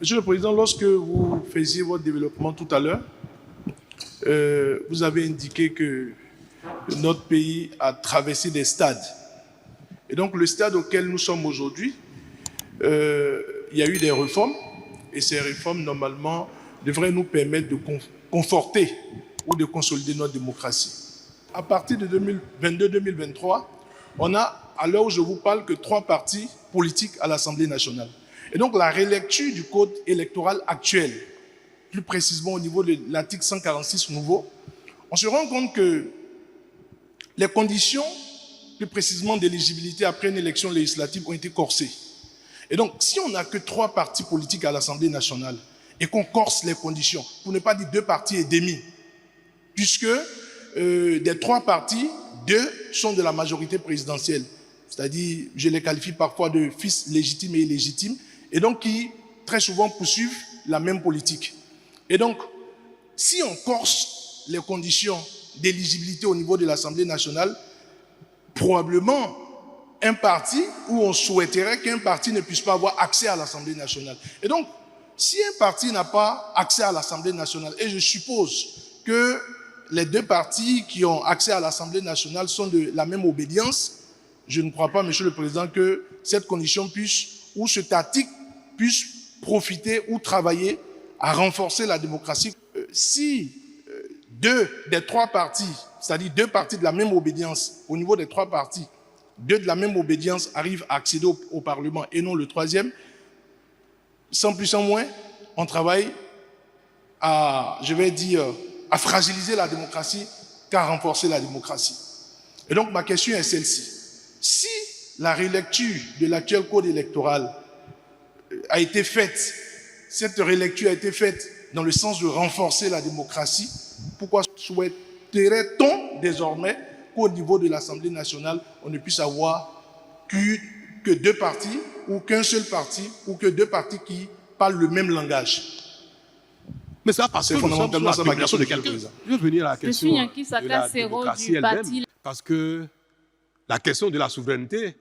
Monsieur le Président, lorsque vous faisiez votre développement tout à l'heure, vous avez indiqué que notre pays a traversé des stades. Et donc le stade auquel nous sommes aujourd'hui, il y a eu des réformes, et ces réformes, normalement, devraient nous permettre de conforter ou de consolider notre démocratie. À partir de 2022-2023, on a, à l'heure où je vous parle, que 3 partis politiques à l'Assemblée nationale. Et donc la relecture du code électoral actuel, plus précisément au niveau de l'article 146 nouveau, on se rend compte que les conditions, plus précisément d'éligibilité après une élection législative, ont été corsées. Et donc, si on n'a que 3 partis politiques à l'Assemblée nationale et qu'on corse les conditions, pour ne pas dire 2 partis et demi, puisque des 3 partis, 2 sont de la majorité présidentielle, c'est-à-dire, je les qualifie parfois de fils légitimes et illégitimes, et donc qui, très souvent, poursuivent la même politique. Et donc, si on corse les conditions d'éligibilité au niveau de l'Assemblée nationale, probablement un parti où on souhaiterait qu'un parti ne puisse pas avoir accès à l'Assemblée nationale. Et donc, si un parti n'a pas accès à l'Assemblée nationale, et je suppose que les 2 partis qui ont accès à l'Assemblée nationale sont de la même obédience, je ne crois pas, Monsieur le Président, que cette condition puisse, ou cet article puisse profiter ou travailler à renforcer la démocratie. Si 2 des 3 partis, c'est-à-dire 2 partis de la même obédience, au niveau des 3 partis, 2 de la même obédience arrivent à accéder au Parlement et non le 3e, sans plus sans moins, on travaille à, je vais dire, à fragiliser la démocratie qu'à renforcer la démocratie. Et donc ma question est celle-ci. Si la relecture de l'actuel code électoral a été faite, cette relecture a été faite dans le sens de renforcer la démocratie, pourquoi souhaiterait-on désormais qu'au niveau de l'Assemblée nationale, on ne puisse avoir que 2 partis ou qu'un seul parti ou que 2 partis qui parlent le même langage? Mais ça, parce que fondamentalement ça, ma question de quelqu'un. Je veux venir à la question de la démocratie elle-même, parce que la question de la souveraineté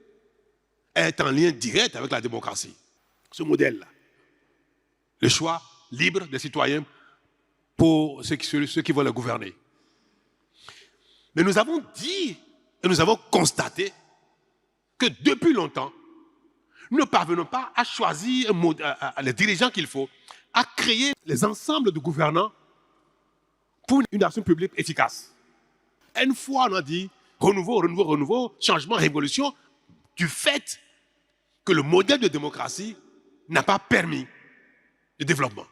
est en lien direct avec la démocratie. Ce modèle-là, le choix libre des citoyens pour ceux qui vont les gouverner. Mais nous avons dit et nous avons constaté que depuis longtemps, nous ne parvenons pas à choisir les dirigeants qu'il faut, à créer les ensembles de gouvernants pour une action publique efficace. Une fois, on a dit renouveau, changement, révolution, du fait que le modèle de démocratie n'a pas permis le développement.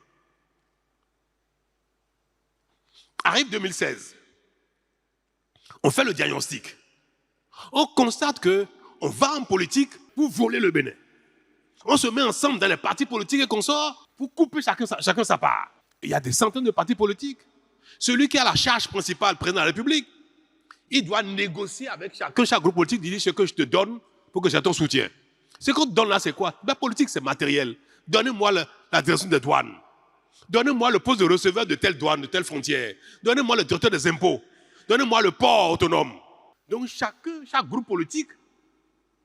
Arrive 2016. On fait le diagnostic. On constate qu'on va en politique pour voler le Bénin. On se met ensemble dans les partis politiques et consorts pour couper chacun sa part. Il y a des centaines de partis politiques. Celui qui a la charge principale, président de la République, il doit négocier avec chacun. Chaque groupe politique dit ce que je te donne pour que j'ai ton soutien. Ce qu'on te donne là, c'est quoi? La politique, c'est matériel. Donnez-moi la direction des douanes. Donnez-moi le poste de receveur de telle douane, de telle frontière. Donnez-moi le directeur des impôts. Donnez-moi le port autonome. Donc chaque groupe politique,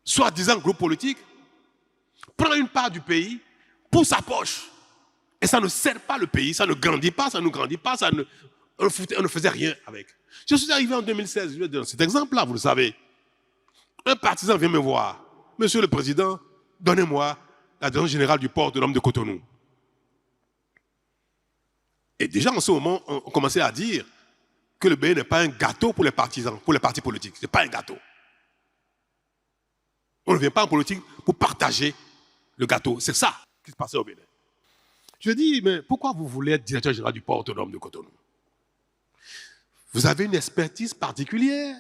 soi-disant groupe politique, prend une part du pays pour sa poche. Et ça ne sert pas le pays, ça ne grandit pas, ça ne grandit pas, on ne faisait rien avec. Je suis arrivé en 2016, je vais donner cet exemple-là, vous le savez. Un partisan vient me voir. Monsieur le Président, donnez-moi la direction générale du port autonome de Cotonou. Et déjà en ce moment, on commençait à dire que le Bénin n'est pas un gâteau pour les partisans, pour les partis politiques. Ce n'est pas un gâteau. On ne vient pas en politique pour partager le gâteau. C'est ça qui se passait au Bénin. Je dis, mais pourquoi vous voulez être directeur général du port autonome de Cotonou? Vous avez une expertise particulière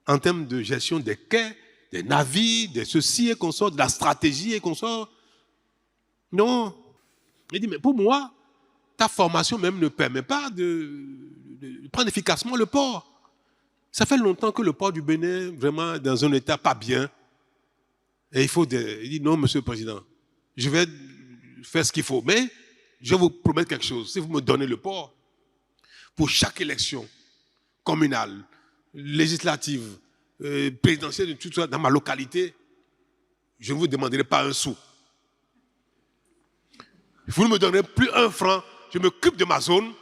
en termes de gestion des quais, des navires, de ceci et consorts, de la stratégie et consorts. Non. Il dit, mais pour moi, ta formation même ne permet pas de prendre efficacement le port. Ça fait longtemps que le port du Bénin, vraiment, est dans un état pas bien. Et il dit, non, Monsieur le Président, je vais faire ce qu'il faut. Mais je vais vous promettre quelque chose. Si vous me donnez le port, pour chaque élection communale, législative, présidentielle, tout ça, dans ma localité, je ne vous demanderai pas un sou. Vous ne me donnerez plus un franc, je m'occupe de ma zone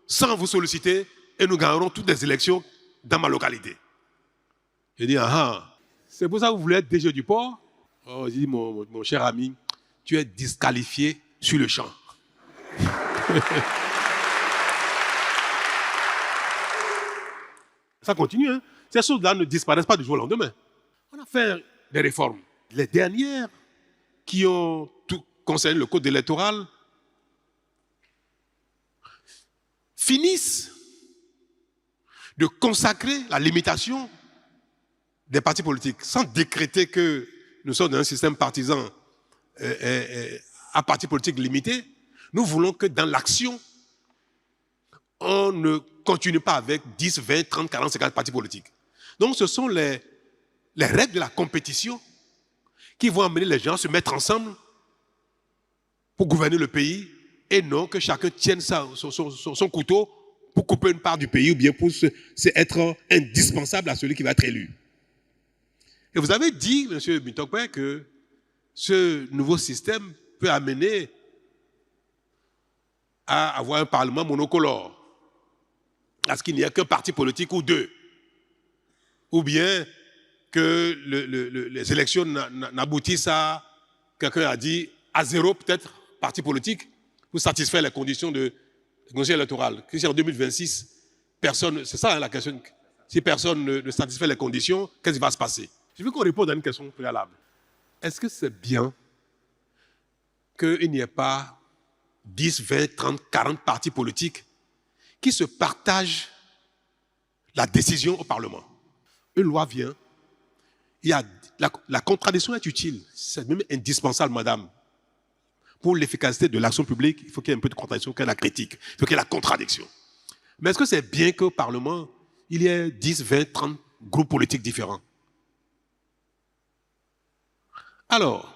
sans vous solliciter et nous gagnerons toutes les élections dans ma localité. J'ai dit, c'est pour ça que vous voulez être DG du port? Oh, j'ai dit, mon cher ami, tu es disqualifié sur le champ. Ça continue, hein? Ces choses-là ne disparaissent pas du jour au lendemain. On a fait des réformes. Les dernières qui ont tout concerné le code électoral finissent de consacrer la limitation des partis politiques sans décréter que nous sommes dans un système partisan à partis politiques limités. Nous voulons que dans l'action, on ne continue pas avec 10, 20, 30, 40, 50 partis politiques. Donc ce sont les règles de la compétition qui vont amener les gens à se mettre ensemble pour gouverner le pays et non que chacun tienne son couteau pour couper une part du pays ou bien pour être indispensable à celui qui va être élu. Et vous avez dit, M. Bintokwe, que ce nouveau système peut amener à avoir un parlement monocolore, à ce qu'il n'y ait qu'un parti politique ou deux, ou bien que les élections n'aboutissent à, quelqu'un a dit, à 0 peut-être parti politique pour satisfaire les conditions électorales. Que si en 2026, personne, c'est ça la question, si personne ne satisfait les conditions, qu'est-ce qui va se passer? Je veux qu'on réponde à une question préalable. Est-ce que c'est bien qu'il n'y ait pas 10, 20, 30, 40 partis politiques qui se partagent la décision au Parlement? Une loi vient, il y a, la contradiction est utile, c'est même indispensable, madame. Pour l'efficacité de l'action publique, il faut qu'il y ait un peu de contradiction, qu'il y ait la critique, il faut qu'il y ait la contradiction. Mais est-ce que c'est bien qu'au Parlement, il y ait 10, 20, 30 groupes politiques différents? Alors,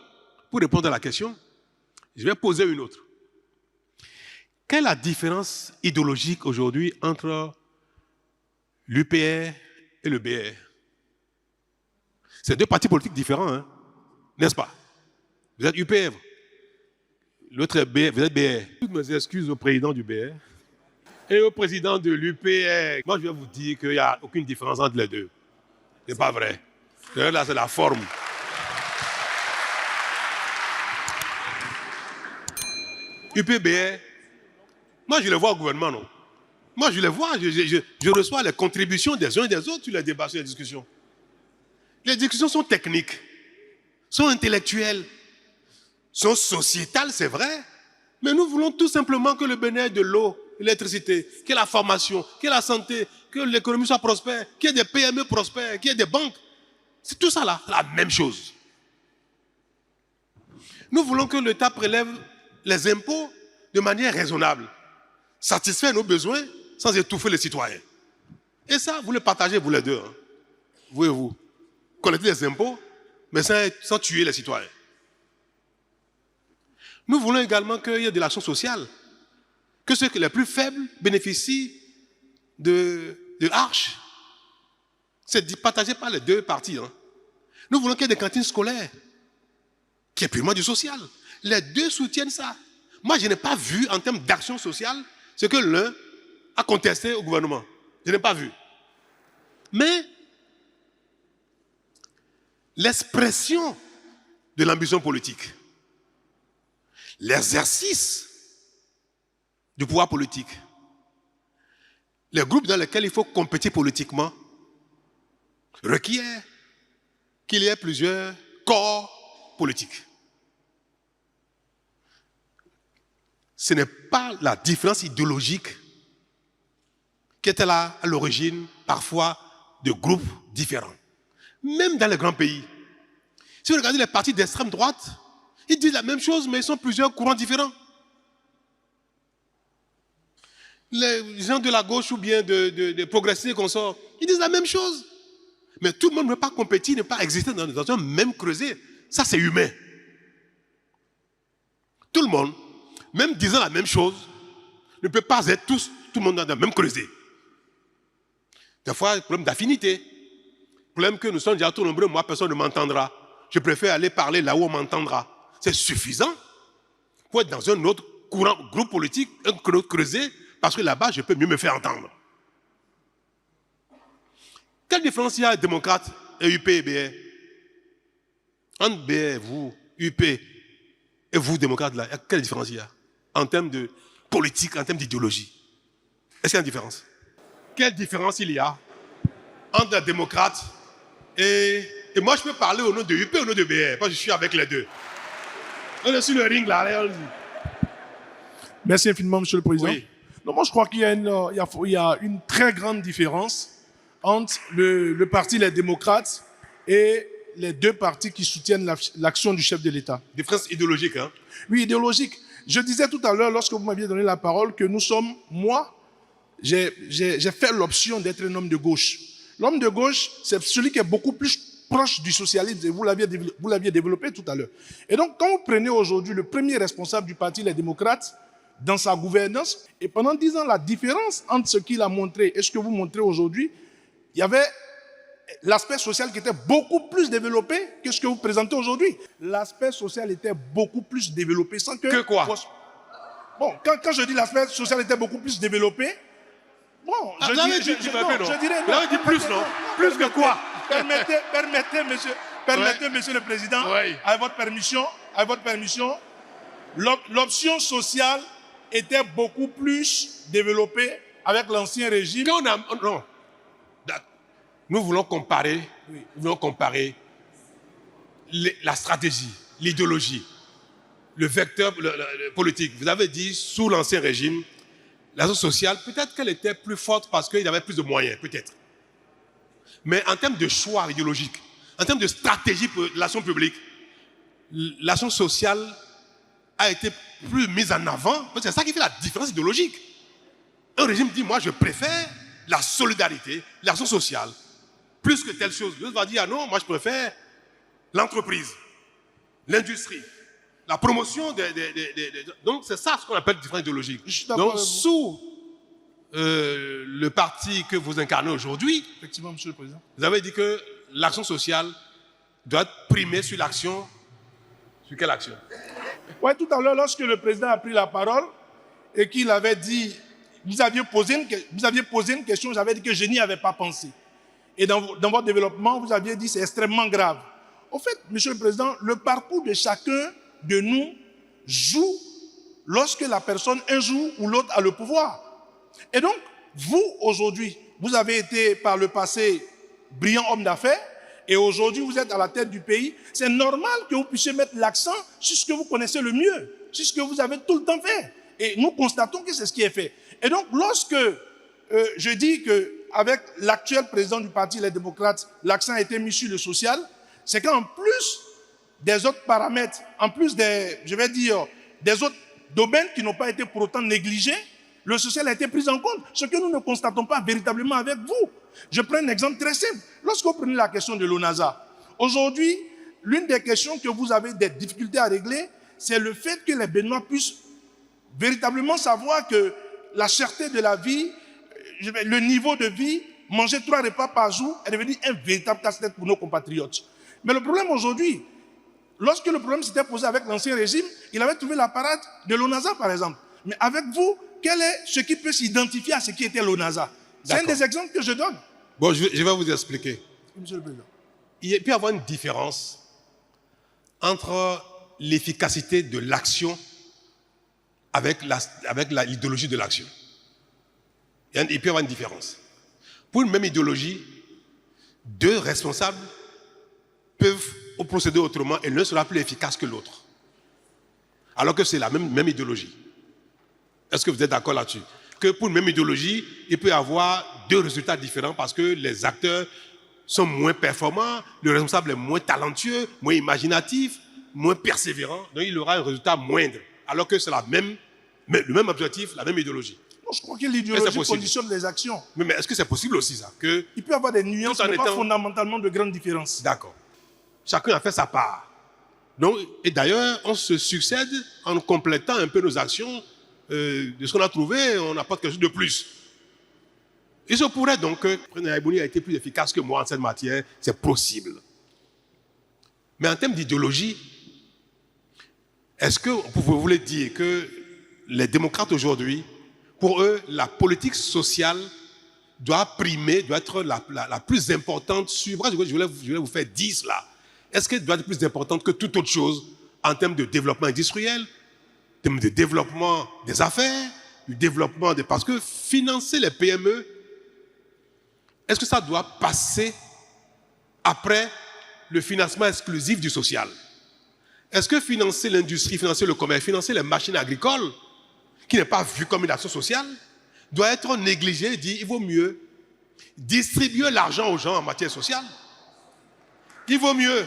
pour répondre à la question, je vais poser une autre. Quelle est la différence idéologique aujourd'hui entre l'UPR et le BR? C'est deux partis politiques différents, hein? N'est-ce pas? Vous êtes UPR, l'autre est BR, vous êtes BR. Toutes mes excuses au président du BR et au président de l'UPR. Moi, je vais vous dire qu'il n'y a aucune différence entre les deux. Ce n'est pas vrai. Là, c'est la forme. UPBR, moi je les vois au gouvernement, non? Moi je les vois, je reçois les contributions des uns et des autres sur les débats, sur les discussions. Les discussions sont techniques, sont intellectuelles, sont sociétales, c'est vrai, mais nous voulons tout simplement que le Bénin ait de l'eau, de l'électricité, qu'il y ait la formation, qu'il y ait la santé, que l'économie soit prospère, qu'il y ait des PME prospères, qu'il y ait des banques. C'est tout ça là, la même chose. Nous voulons que l'État prélève les impôts de manière raisonnable, satisfaire nos besoins sans étouffer les citoyens. Et ça, vous le partagez, vous les deux. Hein. Vous et vous. Collecter les impôts, mais sans tuer les citoyens. Nous voulons également qu'il y ait de l'action sociale, que ceux qui sont les plus faibles bénéficient de l'Arche. C'est partagé par les deux parties. Hein. Nous voulons qu'il y ait des cantines scolaires, qui est purement du social. Les deux soutiennent ça. Moi, je n'ai pas vu, en termes d'action sociale, ce que l'un a contesté au gouvernement. Je n'ai pas vu. Mais l'expression de l'ambition politique, l'exercice du pouvoir politique, les groupes dans lesquels il faut compétir politiquement, requiert qu'il y ait plusieurs corps politiques. Ce n'est pas la différence idéologique qui était là à l'origine, parfois, de groupes différents. Même dans les grands pays. Si vous regardez les partis d'extrême droite, ils disent la même chose, mais ils sont plusieurs courants différents. Les gens de la gauche ou bien de progressistes qu'on sort, ils disent la même chose. Mais tout le monde ne peut pas compétir, ne peut pas exister dans un même creuset. Ça, c'est humain. Tout le monde, même disant la même chose, ne peut pas être tout le monde dans le même creuset. Des fois, il y a un problème d'affinité. Le problème que nous sommes déjà trop nombreux, moi, personne ne m'entendra. Je préfère aller parler là où on m'entendra. C'est suffisant pour être dans un autre groupe politique, un autre creuset, parce que là-bas, je peux mieux me faire entendre. Quelle différence il y a entre démocrate et UP et BR? Entre BR, vous, UP et vous, démocrates, là, quelle différence il y a en termes de politique, en termes d'idéologie? Est-ce qu'il y a une différence? Quelle différence il y a entre un démocrate et moi, je peux parler au nom de UP et au nom de BR, parce que je suis avec les deux. On est sur le ring, là. Allez, Merci infiniment, Monsieur le Président. oui. Non, moi, je crois qu'il y a une très grande différence entre le parti Les Démocrates et les deux partis qui soutiennent l'action du chef de l'État. Différence idéologique, hein? Oui, idéologique. Je disais tout à l'heure, lorsque vous m'aviez donné la parole, que j'ai fait l'option d'être un homme de gauche. L'homme de gauche, c'est celui qui est beaucoup plus proche du socialisme, et vous l'aviez développé tout à l'heure. Et donc, quand vous prenez aujourd'hui le premier responsable du parti Les Démocrates, dans sa gouvernance, et pendant 10 ans, la différence entre ce qu'il a montré et ce que vous montrez aujourd'hui, il y avait l'aspect social qui était beaucoup plus développé que ce que vous présentez aujourd'hui. L'aspect social était beaucoup plus développé sans que... Que quoi? Bon, quand je dis l'aspect social était beaucoup plus développé, bon, je dirais... Vous avez dit plus, non? Plus que quoi? Permettez, monsieur le Président, Oui. avec votre permission, l'option sociale était beaucoup plus développée avec l'ancien régime. Non. Nous voulons comparer, la stratégie, l'idéologie, le vecteur le politique. Vous avez dit, sous l'ancien régime, l'action sociale, peut-être qu'elle était plus forte parce qu'il y avait plus de moyens, peut-être. Mais en termes de choix idéologiques, en termes de stratégie pour l'action publique, l'action sociale a été plus mise en avant. C'est ça qui fait la différence idéologique. Un régime dit, moi je préfère la solidarité, l'action sociale, plus que telle chose. L'autre va dire, ah non, moi je préfère l'entreprise, l'industrie, la promotion Donc c'est ça ce qu'on appelle différence idéologique. Donc sous le parti que vous incarnez aujourd'hui, Effectivement, Monsieur le Président. vous avez dit que l'action sociale doit être primée sur l'action. Sur quelle action? Oui, tout à l'heure, lorsque le Président a pris la parole et qu'il avait dit, vous aviez posé une question, j'avais dit que je n'y avais pas pensé. Et dans votre développement, vous aviez dit c'est extrêmement grave. Au fait, Monsieur le Président, le parcours de chacun de nous joue lorsque la personne, un jour ou l'autre, a le pouvoir. Et donc, vous, aujourd'hui, vous avez été par le passé brillant homme d'affaires, et aujourd'hui, vous êtes à la tête du pays. C'est normal que vous puissiez mettre l'accent sur ce que vous connaissez le mieux, sur ce que vous avez tout le temps fait. Et nous constatons que c'est ce qui est fait. Et donc, lorsque je dis qu'avec l'actuel président du parti, les démocrates, l'accent a été mis sur le social, c'est qu'en plus des autres paramètres, en plus des autres domaines qui n'ont pas été pour autant négligés, le social a été pris en compte, ce que nous ne constatons pas véritablement avec vous. Je prends un exemple très simple. Lorsque vous prenez la question de l'ONASA, aujourd'hui, l'une des questions que vous avez des difficultés à régler, c'est le fait que les Béninois puissent véritablement savoir que la cherté de la vie, le niveau de vie, manger 3 repas par jour est devenu un véritable casse-tête pour nos compatriotes. Mais le problème aujourd'hui, lorsque le problème s'était posé avec l'ancien régime, il avait trouvé la parade de l'ONASA, par exemple. Mais avec vous, quel est ce qui peut s'identifier à ce qui était l'ONASA? C'est un des exemples que je donne. Bon, je vais vous expliquer. Monsieur le Président. Il peut y avoir une différence entre l'efficacité de l'action avec l'idéologie de l'action. Il peut y avoir une différence. Pour une même idéologie, deux responsables peuvent procéder autrement et l'un sera plus efficace que l'autre. Alors que c'est la même idéologie. Est-ce que vous êtes d'accord là-dessus? Que pour une même idéologie, il peut y avoir deux résultats différents parce que les acteurs sont moins performants, le responsable est moins talentueux, moins imaginatif, moins persévérant, donc il aura un résultat moindre. Alors que c'est le même objectif, la même idéologie. Non, je crois que l'idéologie conditionne les actions. Mais est-ce que c'est possible aussi ça que il peut y avoir des nuances, mais pas fondamentalement de grandes différences. D'accord. Chacun a fait sa part. Donc, et d'ailleurs, on se succède en complétant un peu nos actions. De ce qu'on a trouvé, on apporte quelque chose de plus. Il se pourrait donc que Président Yaïbouni a été plus efficace que moi en cette matière. C'est possible. Mais en termes d'idéologie, Est-ce que vous voulez dire que les démocrates aujourd'hui, pour eux, la politique sociale doit primer, doit être la plus importante sur... Je voulais vous faire 10 là. Est-ce qu'elle doit être plus importante que toute autre chose en termes de développement industriel, en termes de développement des affaires, du développement des... Parce que financer les PME, est-ce que ça doit passer après le financement exclusif du social? Est-ce que financer l'industrie, financer le commerce, financer les machines agricoles, qui n'est pas vu comme une action sociale, doit être négligé et dit il vaut mieux distribuer l'argent aux gens en matière sociale? Il vaut mieux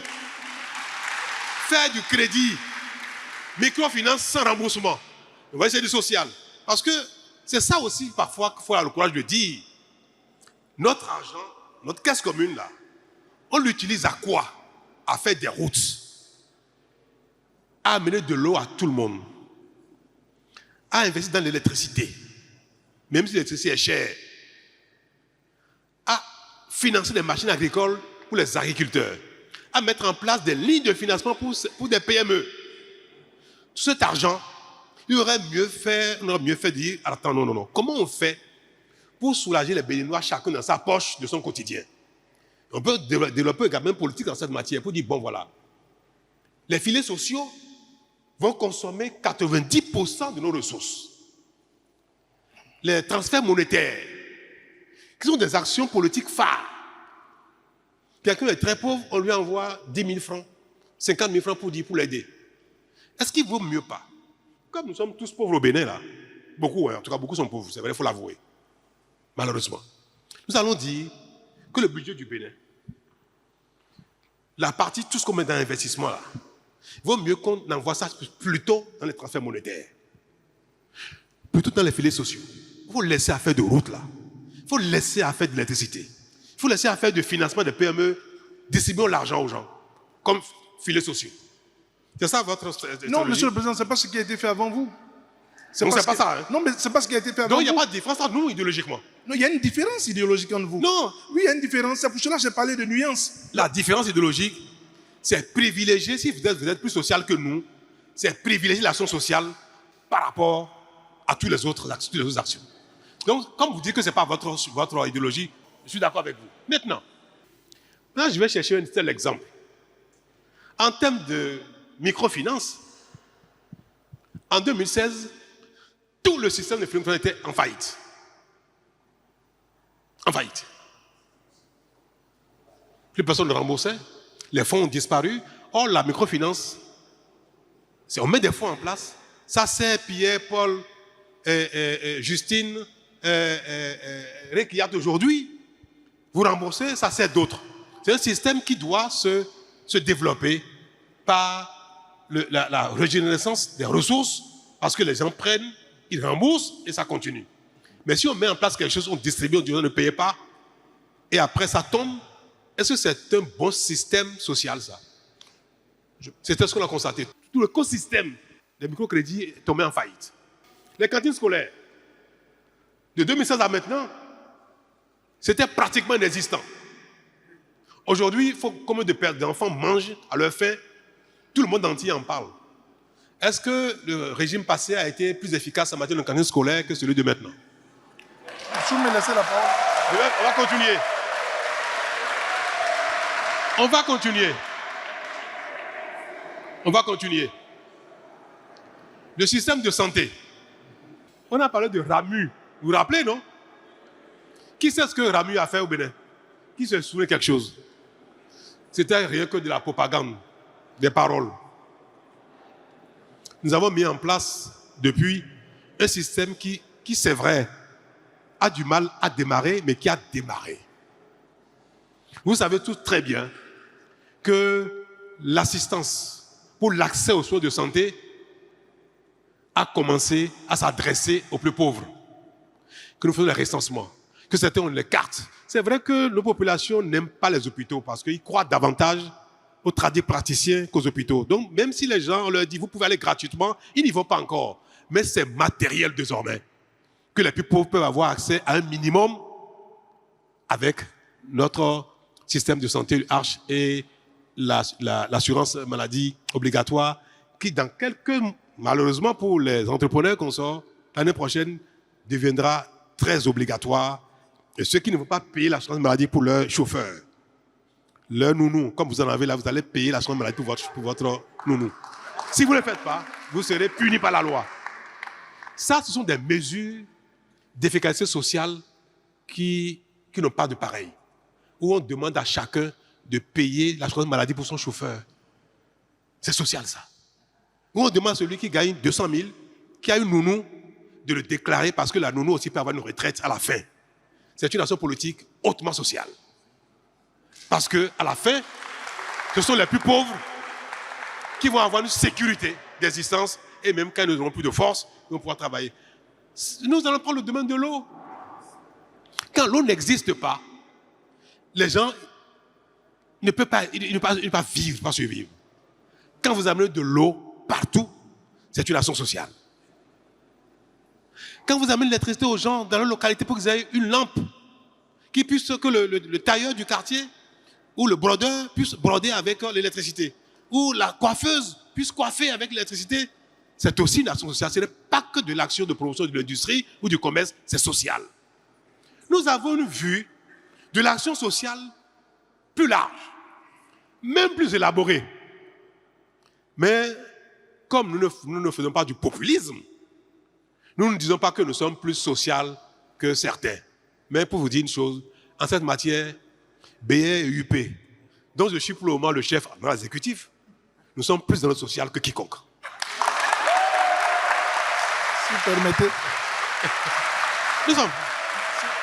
faire du crédit, microfinance sans remboursement. Vous voyez, c'est du social. Parce que c'est ça aussi parfois qu'il faut avoir le courage de dire. Notre argent, notre caisse commune là, on l'utilise à quoi? À faire des routes, à amener de l'eau à tout le monde, à investir dans l'électricité, même si l'électricité est chère, à financer des machines agricoles pour les agriculteurs, à mettre en place des lignes de financement pour des PME. Tout cet argent, il aurait mieux fait, on aurait mieux fait de dire, attends, non. Comment on fait pour soulager les Béninois, chacun dans sa poche de son quotidien? On peut développer également une politique dans cette matière pour dire, bon voilà, les filets sociaux vont consommer 90% de nos ressources. Les transferts monétaires, qui sont des actions politiques phares. Quelqu'un est très pauvre, on lui envoie 10 000 francs, 50 000 francs pour l'aider. Est-ce qu'il vaut mieux pas? Comme nous sommes tous pauvres au Bénin, là, beaucoup, en tout cas beaucoup sont pauvres, c'est vrai, il faut l'avouer. Malheureusement. Nous allons dire que le budget du Bénin, la partie, tout ce qu'on met dans l'investissement, là, il vaut mieux qu'on envoie ça plutôt dans les transferts monétaires, plutôt dans les filets sociaux. Il faut laisser à faire de route, là. Il faut laisser à faire de l'électricité. Il faut laisser à faire de financement de PME, distribuons l'argent aux gens, comme filets sociaux. C'est ça votre stratégie? Non, Monsieur le Président, ce n'est pas ce qui a été fait avant vous. Donc c'est pas ça. Hein? Non, mais ce n'est pas ce qui a été fait avant vous. Donc il n'y a pas de différence entre nous idéologiquement. Non, il y a une différence idéologique entre vous. Non. Oui, il y a une différence. C'est pour cela que j'ai parlé de nuances. La différence idéologique, c'est privilégier, si vous êtes plus social que nous, c'est privilégier l'action sociale par rapport à toutes les autres actions. Donc, comme vous dites que ce n'est pas votre idéologie, je suis d'accord avec vous. Maintenant, je vais chercher un tel exemple. En termes de microfinance, en 2016, tout le système de financement était en faillite. En faillite. Plus personne ne remboursait. Les fonds ont disparu. Or, la microfinance, on met des fonds en place. Ça sert Pierre, Paul, Justine, Réquillard aujourd'hui. Vous remboursez, ça sert d'autres. C'est un système qui doit se développer par la régénérescence des ressources, parce que les gens prennent, ils remboursent et ça continue. Mais si on met en place quelque chose, on distribue, on dit on ne paye pas, et après ça tombe, est-ce que c'est un bon système social, ça? C'était ce qu'on a constaté. Tout l'écosystème des microcrédits est tombé en faillite. Les cantines scolaires, de 2016 à maintenant, c'était pratiquement inexistant. Aujourd'hui, il faut combien de pères d'enfants mangent à leur faim? Tout le monde entier en parle. Est-ce que le régime passé a été plus efficace en matière de cantine scolaire que celui de maintenant? Si vous me laissez la parole. On va continuer. On va continuer. On va continuer. Le système de santé. On a parlé de RAMU. Vous vous rappelez, non? Qui sait ce que RAMU a fait au Bénin? Qui se souvient quelque chose? C'était rien que de la propagande, des paroles. Nous avons mis en place depuis un système qui c'est vrai, a du mal à démarrer, mais qui a démarré. Vous savez tous très bien que l'assistance pour l'accès aux soins de santé a commencé à s'adresser aux plus pauvres. Que nous faisons les recensements, que certains ont les cartes. C'est vrai que nos populations n'aiment pas les hôpitaux parce qu'ils croient davantage aux praticiens qu'aux hôpitaux. Donc, même si les gens, on leur dit, vous pouvez aller gratuitement, ils n'y vont pas encore. Mais c'est matériel désormais. Que les plus pauvres peuvent avoir accès à un minimum avec notre système de santé, l'Arche et l'assurance maladie obligatoire qui, dans malheureusement pour les entrepreneurs qu'on sort, l'année prochaine deviendra très obligatoire. Et ceux qui ne vont pas payer l'assurance maladie pour leurs chauffeurs, leur nounou, comme vous en avez là, vous allez payer l'assurance maladie pour votre nounou. Si vous ne le faites pas, vous serez puni par la loi. Ça, ce sont des mesures d'efficacité sociale qui n'ont pas de pareil. Où on demande à chacun de payer l'assurance maladie pour son chauffeur. C'est social, ça. Où on demande à celui qui gagne 200 000, qui a une nounou, de le déclarer parce que la nounou aussi peut avoir une retraite à la fin. C'est une action politique hautement sociale. Parce qu'à la fin, ce sont les plus pauvres qui vont avoir une sécurité d'existence et même quand ils n'auront plus de force, ils vont pouvoir travailler. Nous allons prendre le domaine de l'eau. Quand l'eau n'existe pas, les gens ne peuvent pas vivre, pas survivre. Quand vous amenez de l'eau partout, c'est une action sociale. Quand vous amenez l'électricité aux gens dans leur localité pour qu'ils aient une lampe, que le tailleur du quartier ou le brodeur puisse broder avec l'électricité, ou la coiffeuse puisse coiffer avec l'électricité, c'est aussi une action sociale. Ce n'est pas que de l'action de promotion de l'industrie ou du commerce, c'est social. Nous avons une vue de l'action sociale plus large, même plus élaborée. Mais comme nous ne faisons pas du populisme, nous ne disons pas que nous sommes plus sociaux que certains. Mais pour vous dire une chose, en cette matière, BR et UP, dont je suis pour le moment le chef dans l'exécutif, nous sommes plus dans le social que quiconque. Si vous permettez. Nous sommes. Si vous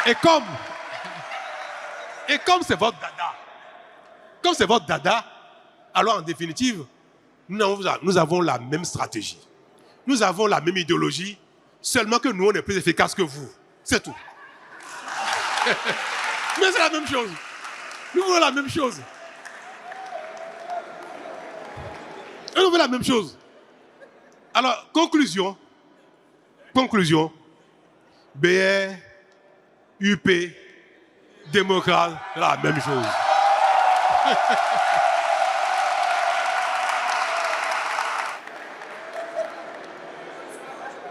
permettez. Et comme c'est votre dada, alors en définitive, nous avons la même stratégie. Nous avons la même idéologie, seulement que nous, on est plus efficaces que vous. C'est tout. Mais c'est la même chose. Nous voulons la même chose. Et nous voulons la même chose. Alors, conclusion. BR, UP, démocrate, la même chose.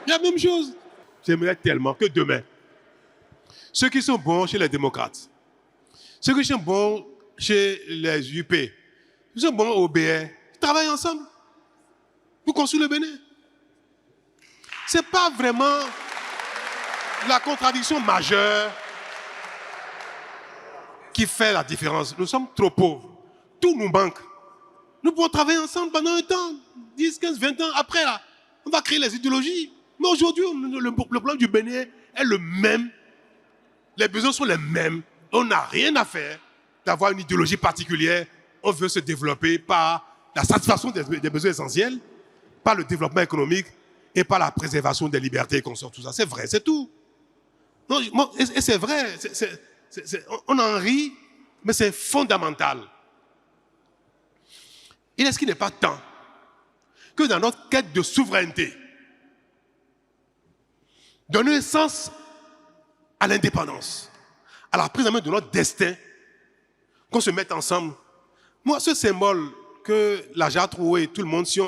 La même chose. J'aimerais tellement que demain, ceux qui sont bons chez les démocrates, ceux qui sont bons chez les UP, ceux qui sont bons au BR, travaillent ensemble pour construire le Bénin. Ce n'est pas vraiment la contradiction majeure qui fait la différence. Nous sommes trop pauvres. Tout nous manque. Nous pouvons travailler ensemble pendant un temps, 10, 15, 20 ans. Après, là, on va créer les idéologies. Mais aujourd'hui, le plan du Bénin est le même. Les besoins sont les mêmes. On n'a rien à faire d'avoir une idéologie particulière. On veut se développer par la satisfaction des besoins essentiels, par le développement économique et par la préservation des libertés et consorts. Tout ça, c'est vrai, c'est tout. Non, et c'est vrai. On en rit, mais c'est fondamental. Est-ce qu'il n'est pas temps que dans notre quête de souveraineté, donner sens à l'indépendance, à la prise en main de notre destin, qu'on se mette ensemble. Moi, ce symbole que l'Aja Troué, tout le monde, si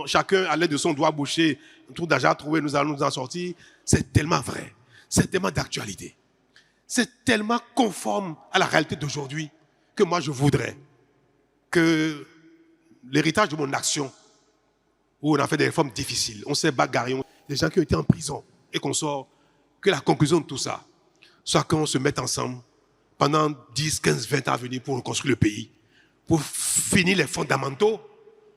chacun à l'aide de son doigt bouché, autour d'Aja Troué, nous allons nous en sortir, c'est tellement vrai, c'est tellement d'actualité, c'est tellement conforme à la réalité d'aujourd'hui que moi je voudrais que l'héritage de mon action, où on a fait des réformes difficiles, on s'est bagarré, des gens qui ont été en prison et qu'on sort, que la conclusion de tout ça soit qu'on se mette ensemble pendant 10, 15, 20 ans à venir pour reconstruire le pays, pour finir les fondamentaux,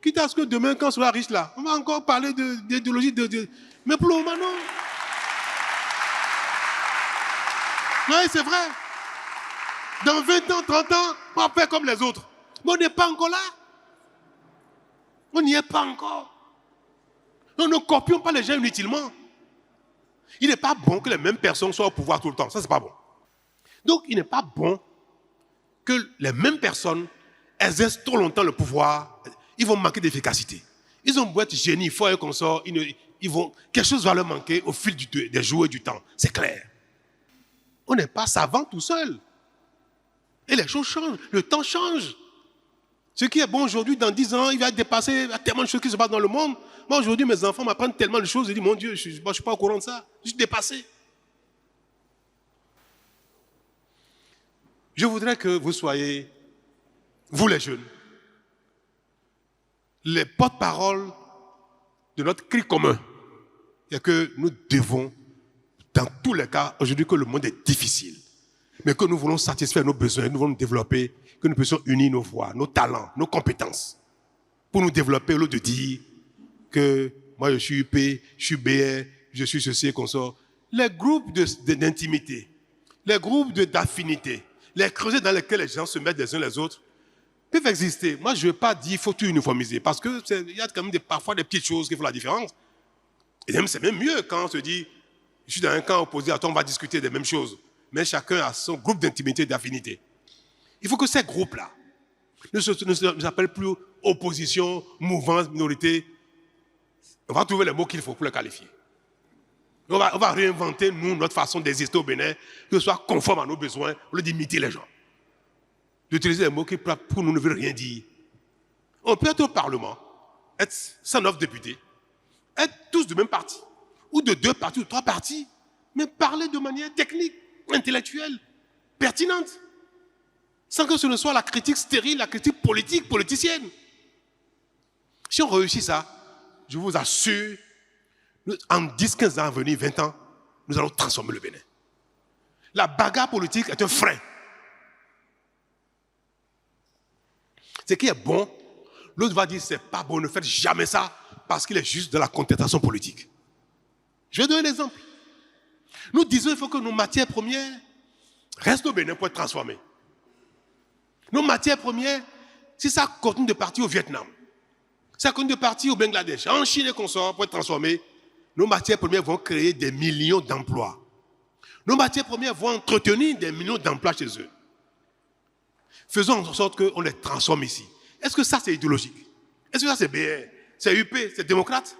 quitte à ce que demain, quand on sera riche là, on va encore parler d'idéologie, mais pour le moment, non. Oui, c'est vrai. Dans 20 ans, 30 ans, on va faire comme les autres. Mais on n'est pas encore là. On n'y est pas encore. Nous ne copions pas les gens inutilement. Il n'est pas bon que les mêmes personnes soient au pouvoir tout le temps. Ça, c'est pas bon. Donc, il n'est pas bon que les mêmes personnes exercent trop longtemps le pouvoir. Ils vont manquer d'efficacité. Ils ont beau être génies, forts et consorts, quelque chose va leur manquer au fil des jours et du temps. C'est clair. On n'est pas savant tout seul. Et les choses changent. Le temps change. Ce qui est bon aujourd'hui, dans 10 ans, il va dépasser tellement de choses qui se passent dans le monde. Moi, aujourd'hui, mes enfants m'apprennent tellement de choses. Je dis, mon Dieu, je ne suis pas au courant de ça. Je suis dépassé. Je voudrais que vous soyez, vous les jeunes, les porte-paroles de notre cri commun. Et que nous devons, dans tous les cas, aujourd'hui que le monde est difficile, mais que nous voulons satisfaire nos besoins, nous voulons nous développer, que nous puissions unir nos voix, nos talents, nos compétences, pour nous développer au lieu de dire que moi je suis UP, je suis BR, je suis ceci et consort. Les groupes d'intimité, les groupes d'affinité, les creusets dans lesquels les gens se mettent les uns les autres, peuvent exister. Moi je ne veux pas dire qu'il faut tout uniformiser, parce qu'il y a quand même parfois des petites choses qui font la différence. Et même, c'est même mieux quand on se dit, je suis dans un camp opposé à toi, on va discuter des mêmes choses. Mais chacun a son groupe d'intimité et d'affinité. Il faut que ces groupes-là ne s'appellent plus opposition, mouvance, minorité. On va trouver les mots qu'il faut pour les qualifier. On va réinventer, nous, notre façon d'exister au Bénin, que ce soit conforme à nos besoins, au lieu d'imiter les gens. D'utiliser des mots qui, pour nous, ne veulent rien dire. On peut être au Parlement, être 109 députés, être tous du même parti, ou de 2 partis ou 3 partis, mais parler de manière technique, intellectuelle, pertinente, sans que ce ne soit la critique stérile, la critique politique, politicienne. Si on réussit ça, je vous assure, en 10, 15 ans à venir, 20 ans, nous allons transformer le Bénin. La bagarre politique est un frein. Ce qui est bon, l'autre va dire c'est pas bon, ne faites jamais ça, parce qu'il est juste de la contestation politique. Je vais donner un exemple. Nous disons qu'il faut que nos matières premières restent au Bénin pour être transformées. Nos matières premières, si ça continue de partir au Vietnam, si ça continue de partir au Bangladesh, en Chine et consorts pour être transformées, nos matières premières vont créer des millions d'emplois. Nos matières premières vont entretenir des millions d'emplois chez eux. Faisons en sorte qu'on les transforme ici. Est-ce que ça c'est idéologique? Est-ce que ça c'est BR? C'est UP? C'est démocrate?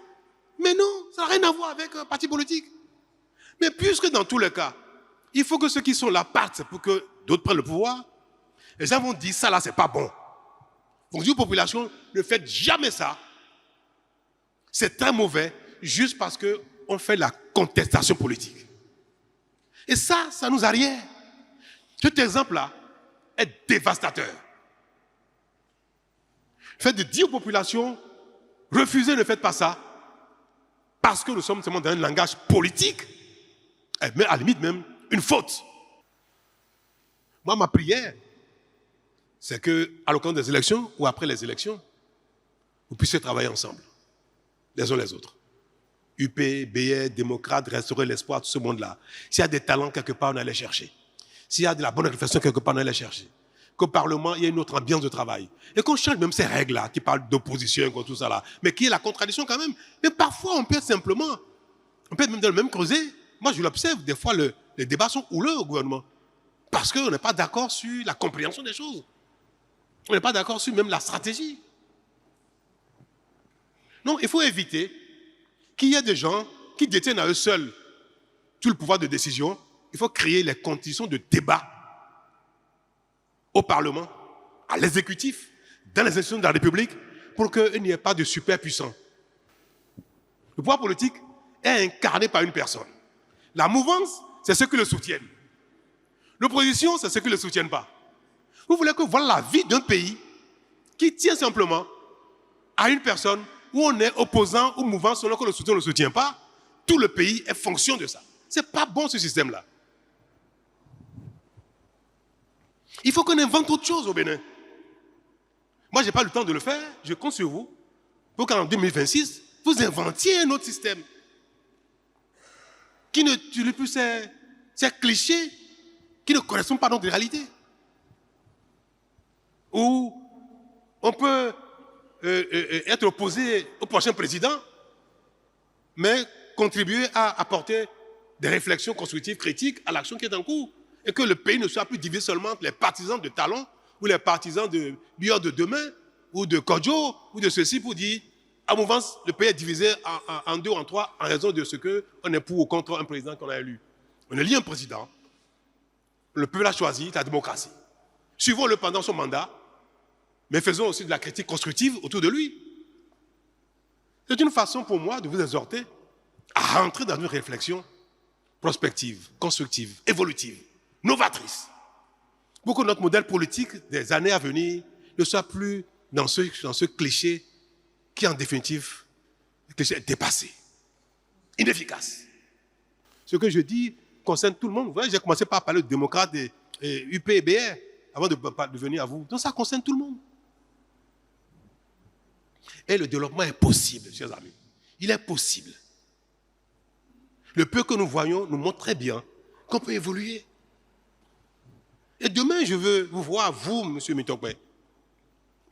Mais non, ça n'a rien à voir avec un parti politique. Mais puisque dans tous les cas, il faut que ceux qui sont là partent pour que d'autres prennent le pouvoir, les gens vont dire ça là c'est pas bon. Donc dire aux populations, ne faites jamais ça. C'est très mauvais, juste parce qu'on fait la contestation politique. Et ça nous arrière. Cet exemple-là est dévastateur. Le fait de dire aux populations, refusez, ne faites pas ça, parce que nous sommes seulement dans un langage politique, mais à la limite même une faute. Moi, ma prière, c'est qu'à l'occasion des élections ou après les élections, vous puissiez travailler ensemble, les uns les autres. UP, BR, démocrate, restaurer l'espoir, tout ce monde-là. S'il y a des talents quelque part, on allait chercher. S'il y a de la bonne réflexion quelque part, on allait chercher. Qu'au Parlement, il y a une autre ambiance de travail. Et qu'on change même ces règles-là, qui parlent d'opposition, tout ça là, mais qui est la contradiction quand même. Mais parfois, on peut être simplement, on peut être même dans le même creuset. Moi, je l'observe, des fois, les débats sont houleux au gouvernement. Parce qu'on n'est pas d'accord sur la compréhension des choses. On n'est pas d'accord sur même la stratégie. Non, il faut éviter qu'il y ait des gens qui détiennent à eux seuls tout le pouvoir de décision. Il faut créer les conditions de débat au Parlement, à l'exécutif, dans les institutions de la République, pour qu'il n'y ait pas de superpuissants. Le pouvoir politique est incarné par une personne. La mouvance, c'est ceux qui le soutiennent. L'opposition, c'est ceux qui ne le soutiennent pas. Vous voulez que voilà la vie d'un pays qui tient simplement à une personne où on est opposant ou mouvant selon que le soutient ou ne le soutient pas. Tout le pays est fonction de ça. Ce n'est pas bon ce système-là. Il faut qu'on invente autre chose au Bénin. Moi, je n'ai pas le temps de le faire. Je compte sur vous pour qu'en 2026, vous inventiez un autre système qui ne tue plus ces clichés qui ne correspondent pas à notre réalité. Où on peut être opposé au prochain président, mais contribuer à apporter des réflexions constructives, critiques à l'action qui est en cours. Et que le pays ne soit plus divisé seulement entre les partisans de Talon ou les partisans de Bior de demain ou de Kodjo ou de ceci pour dire à mouvance, le pays est divisé en 2 ou en 3 en raison de ce qu'on est pour ou contre un président qu'on a élu. On élit un président, le peuple a choisi la démocratie. Suivons-le pendant son mandat mais faisons aussi de la critique constructive autour de lui. C'est une façon pour moi de vous exhorter à rentrer dans une réflexion prospective, constructive, évolutive, novatrice. Pour que notre modèle politique des années à venir ne soit plus dans ce cliché qui, en définitive, le cliché est dépassé, inefficace. Ce que je dis concerne tout le monde. Vous voyez, j'ai commencé par parler de démocrates et UP et BR avant de venir à vous. Donc ça concerne tout le monde. Et le développement est possible, chers amis. Il est possible. Le peu que nous voyons nous montre très bien qu'on peut évoluer. Et demain, je veux vous voir, vous, M. Mitokwe,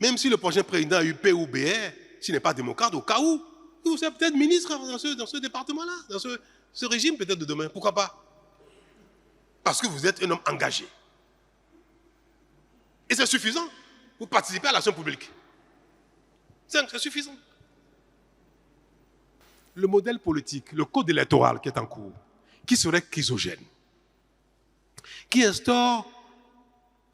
même si le prochain président UP ou BR, s'il n'est pas démocrate, au cas où, vous serez peut-être ministre dans ce département-là, dans ce régime peut-être de demain. Pourquoi pas? Parce que vous êtes un homme engagé. Et c'est suffisant. Vous participez à l'action publique. C'est suffisant. Le modèle politique, le code électoral qui est en cours, qui serait chrysogène, qui instaure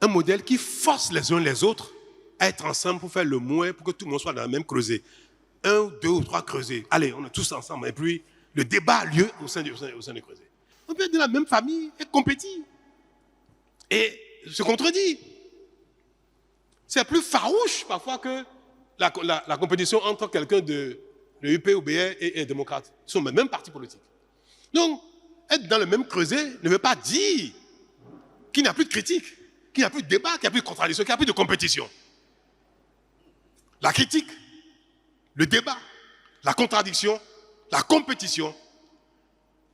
un modèle qui force les uns les autres à être ensemble pour faire le moins, pour que tout le monde soit dans la même creusée. 1, 2 ou 3 creusets. Allez, on est tous ensemble. Et puis, le débat a lieu au sein des creusets. On peut être de la même famille et compétir. Et se contredire. C'est plus farouche parfois que la compétition entre quelqu'un de UP ou BR et démocrate. Ils sont même partis politiques. Donc, être dans le même creuset ne veut pas dire qu'il n'y a plus de critique, qu'il n'y a plus de débat, qu'il n'y a plus de contradiction, qu'il n'y a plus de compétition. La critique, le débat, la contradiction, la compétition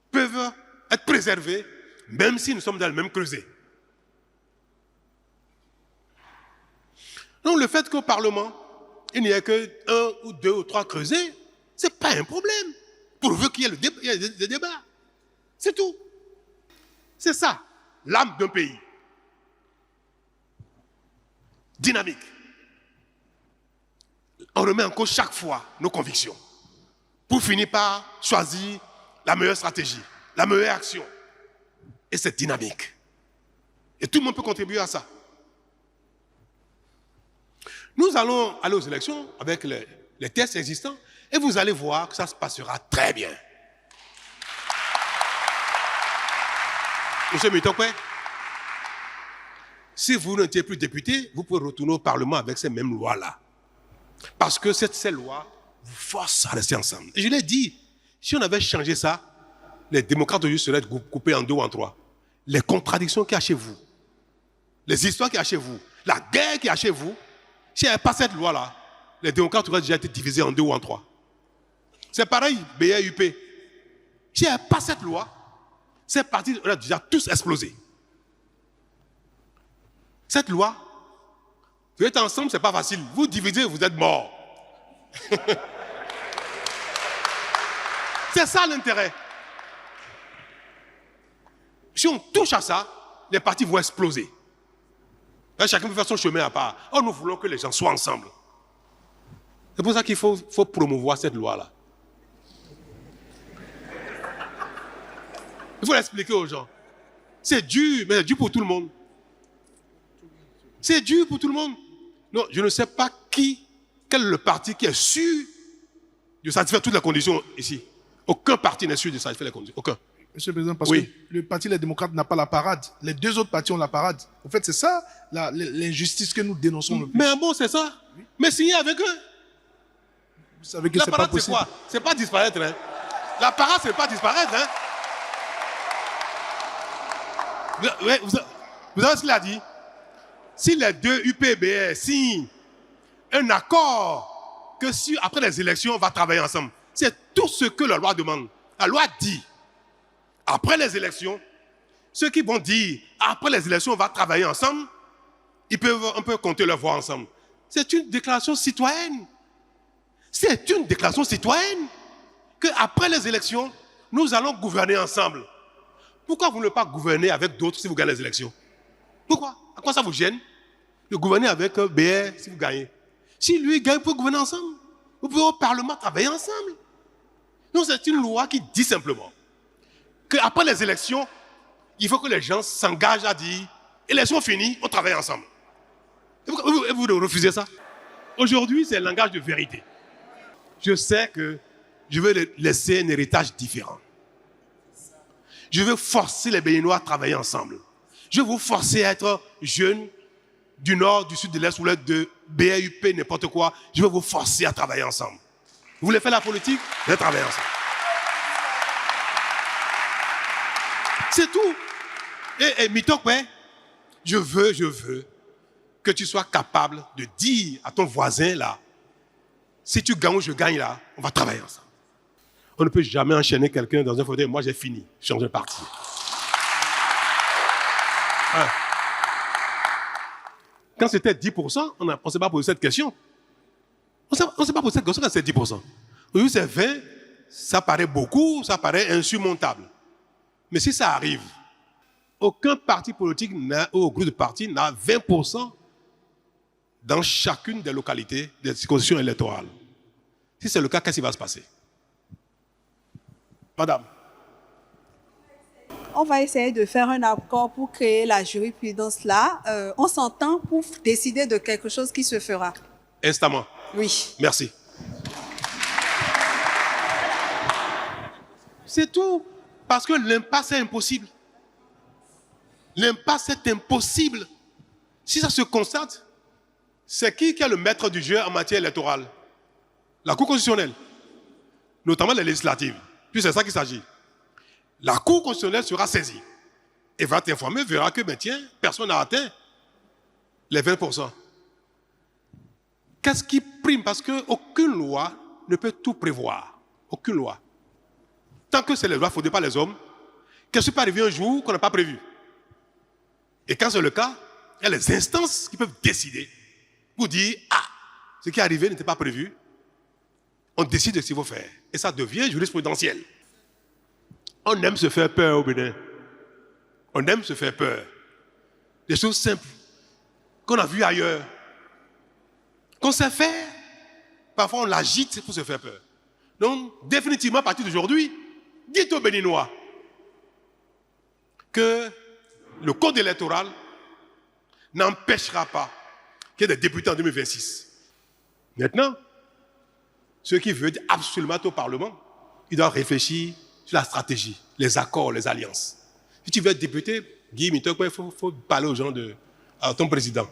peuvent être préservés même si nous sommes dans le même creuset. Donc le fait qu'au Parlement, il n'y ait que 1 ou 2 ou 3 creusets, ce n'est pas un problème, pourvu qu'il y ait des débats. C'est tout. C'est ça, l'âme d'un pays. Dynamique. On remet en cause chaque fois nos convictions pour finir par choisir la meilleure stratégie, la meilleure action. Et c'est dynamique. Et tout le monde peut contribuer à ça. Nous allons aller aux élections avec les tests existants et vous allez voir que ça se passera très bien. Monsieur Mitokwe, si vous n'étiez plus député, vous pouvez retourner au Parlement avec ces mêmes lois-là. Parce que ces lois vous forcent à rester ensemble. Et je l'ai dit, si on avait changé ça, les démocrates aujourd'hui seraient coupés en 2 ou en 3. Les contradictions qu'il y a chez vous, les histoires qu'il y a chez vous, la guerre qu'il y a chez vous, s'il n'y avait pas cette loi-là, les démocrates auraient déjà été divisés en 2 ou en 3. C'est pareil, BR, UP. S'il n'y avait pas cette loi, ces partis auraient déjà tous explosé. Cette loi, vous êtes ensemble, ce n'est pas facile. Vous divisez, vous êtes morts. C'est ça l'intérêt. Si on touche à ça, les partis vont exploser. Là, chacun peut faire son chemin à part. Oh, nous voulons que les gens soient ensemble. C'est pour ça qu'il faut promouvoir cette loi-là. Il faut l'expliquer aux gens. C'est dur, mais c'est dur pour tout le monde. C'est dur pour tout le monde. Non, je ne sais pas quel est le parti qui est sûr de satisfaire toutes les conditions ici. Aucun parti n'est sûr de satisfaire les conditions. Aucun. Monsieur le Président, parce que le parti Les Démocrates n'a pas la parade. Les 2 autres partis ont la parade. En fait, c'est ça l'injustice que nous dénonçons le plus. Mais bon, c'est ça. Mais signer avec eux. Vous savez que c'est pas possible. C'est quoi? C'est pas disparaître. Hein? La parade, c'est pas disparaître. Hein? Vous savez ce qu'il a dit? Si les 2 UPBR signent un accord que après les élections, on va travailler ensemble. C'est tout ce que la loi demande. La loi dit, après les élections, ceux qui vont dire, après les élections, on va travailler ensemble, on peut compter leur voix ensemble. C'est une déclaration citoyenne. C'est une déclaration citoyenne qu'après les élections, nous allons gouverner ensemble. Pourquoi vous ne voulez pas gouverner avec d'autres si vous gagnez les élections? Pourquoi? À quoi ça vous gêne de gouverner avec BR si vous gagnez? Si lui gagne, vous pouvez gouverner ensemble. Vous pouvez au Parlement travailler ensemble. Donc c'est une loi qui dit simplement qu'après les élections, il faut que les gens s'engagent à dire élections finies, on travaille ensemble. Et vous refusez ça? Aujourd'hui, c'est le langage de vérité. Je sais que je veux laisser un héritage différent. Je veux forcer les Béninois à travailler ensemble. Je veux vous forcer à être jeunes du nord, du sud, de l'est, ou l'est, de BAUP, n'importe quoi. Je veux vous forcer à travailler ensemble. Vous voulez faire la politique? Vous allez travailler ensemble. C'est tout. Et Mitokwe, je veux que tu sois capable de dire à ton voisin là, si tu gagnes ou je gagne là, on va travailler ensemble. On ne peut jamais enchaîner quelqu'un dans un fauteuil. Moi, j'ai fini. Changer de parti. Hein? Quand c'était 10%, on ne s'est pas posé cette question. On ne s'est pas posé cette question quand c'était 10%. Aujourd'hui, c'est 20%. Ça paraît beaucoup, ça paraît insurmontable. Mais si ça arrive, aucun parti politique ou groupe de partis n'a 20% dans chacune des localités des circonscriptions électorales. Si c'est le cas, qu'est-ce qui va se passer? Madame. On va essayer de faire un accord pour créer la jurisprudence là. On s'entend pour décider de quelque chose qui se fera. Instamment. Oui. Merci. C'est tout. Parce que l'impasse est impossible. L'impasse est impossible. Si ça se constate, c'est qui est le maître du jeu en matière électorale? La Cour constitutionnelle. Notamment les législatives. Puis c'est ça qu'il s'agit. La Cour constitutionnelle sera saisie et va t'informer, verra que, ben tiens, personne n'a atteint les 20%. Qu'est-ce qui prime? Parce qu'aucune loi ne peut tout prévoir. Aucune loi. Tant que c'est les lois, il ne faudrait pas les hommes. Qu'est-ce qui peut arriver un jour qu'on n'a pas prévu? Et quand c'est le cas, il y a les instances qui peuvent décider pour dire, ah, ce qui est arrivé n'était pas prévu. On décide de ce qu'il faut faire. Et ça devient jurisprudentiel. On aime se faire peur au Bénin. On aime se faire peur. Des choses simples qu'on a vues ailleurs, qu'on sait faire. Parfois, on l'agite pour se faire peur. Donc, définitivement, à partir d'aujourd'hui, dites aux Béninois que le code électoral n'empêchera pas qu'il y ait des députés en 2026. Maintenant, ceux qui veulent absolument au Parlement, ils doivent réfléchir sur la stratégie, les accords, les alliances. Si tu veux être député, Guy Mitokwe, il faut parler aux gens à ton président.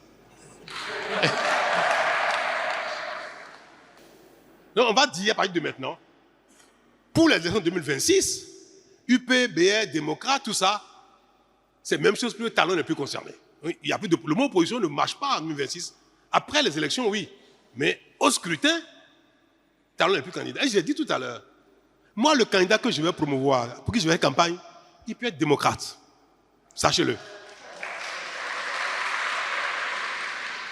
Donc on va dire à partir de maintenant, pour les élections 2026, UP, BR, démocrate, tout ça, c'est la même chose, plus le talon n'est plus concerné. Il y a plus de, le mot opposition ne marche pas en 2026. Après les élections, oui. Mais au scrutin, talon n'est plus candidat. Et j'ai dit tout à l'heure, moi, le candidat que je vais promouvoir, pour qui je vais faire campagne, il peut être démocrate. Sachez-le.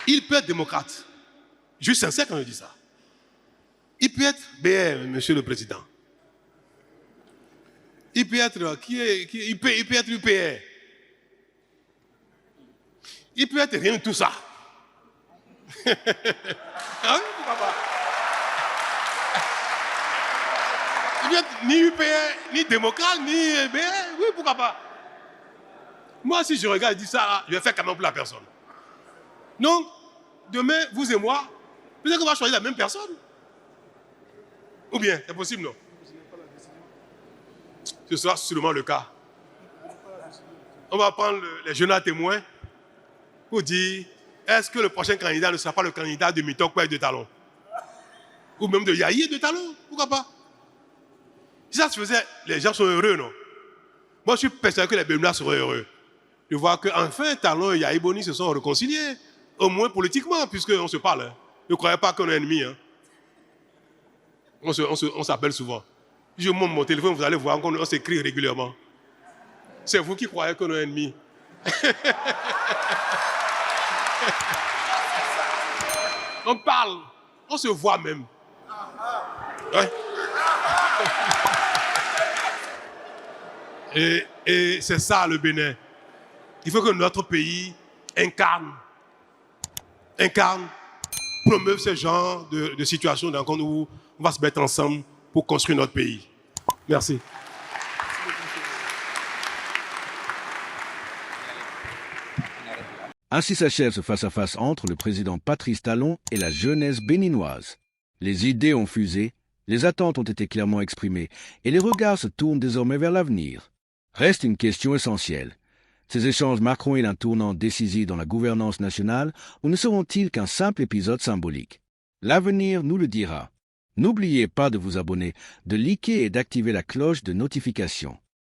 Il peut être démocrate. Je suis sincère quand je dis ça. Il peut être BR, monsieur le président. Il peut être il peut être UPR. Il peut être rien de tout ça. Ah oui, pourquoi pas? Il peut être ni UPR, ni démocrate, ni BR. Oui, pourquoi pas? Moi, si je regarde et dis ça, je vais faire comment pour la personne. Donc, demain, vous et moi, peut-être qu'on va choisir la même personne. Ou bien, c'est possible, non? Ce sera sûrement le cas. On va prendre les jeunes à témoins pour dire, est-ce que le prochain candidat ne sera pas le candidat de Mitokwe et de Talon? Ou même de Yahi et de Talon? Pourquoi pas? Si ça se faisait, les gens sont heureux, non? Moi, je suis persuadé que les Béninois seraient heureux de voir qu'enfin Talon et Yahi Boni se sont réconciliés, au moins politiquement, puisqu'on se parle. Hein. Ne croyez pas qu'on est ennemis. Hein. On s'appelle souvent. Je monte mon téléphone, vous allez voir qu'on s'écrit régulièrement. C'est vous qui croyez qu'on est ennemis. On parle, on se voit même. Ouais. Et c'est ça le Bénin. Il faut que notre pays incarne, promeuve ce genre de situation dans laquelle on va se mettre ensemble pour construire notre pays. Merci. Ainsi s'achève ce face-à-face entre le président Patrice Talon et la jeunesse béninoise. Les idées ont fusé, les attentes ont été clairement exprimées, et les regards se tournent désormais vers l'avenir. Reste une question essentielle. Ces échanges marqueront-ils un tournant décisif dans la gouvernance nationale ou ne seront-ils qu'un simple épisode symbolique? L'avenir nous le dira. N'oubliez pas de vous abonner, de liker et d'activer la cloche de notification.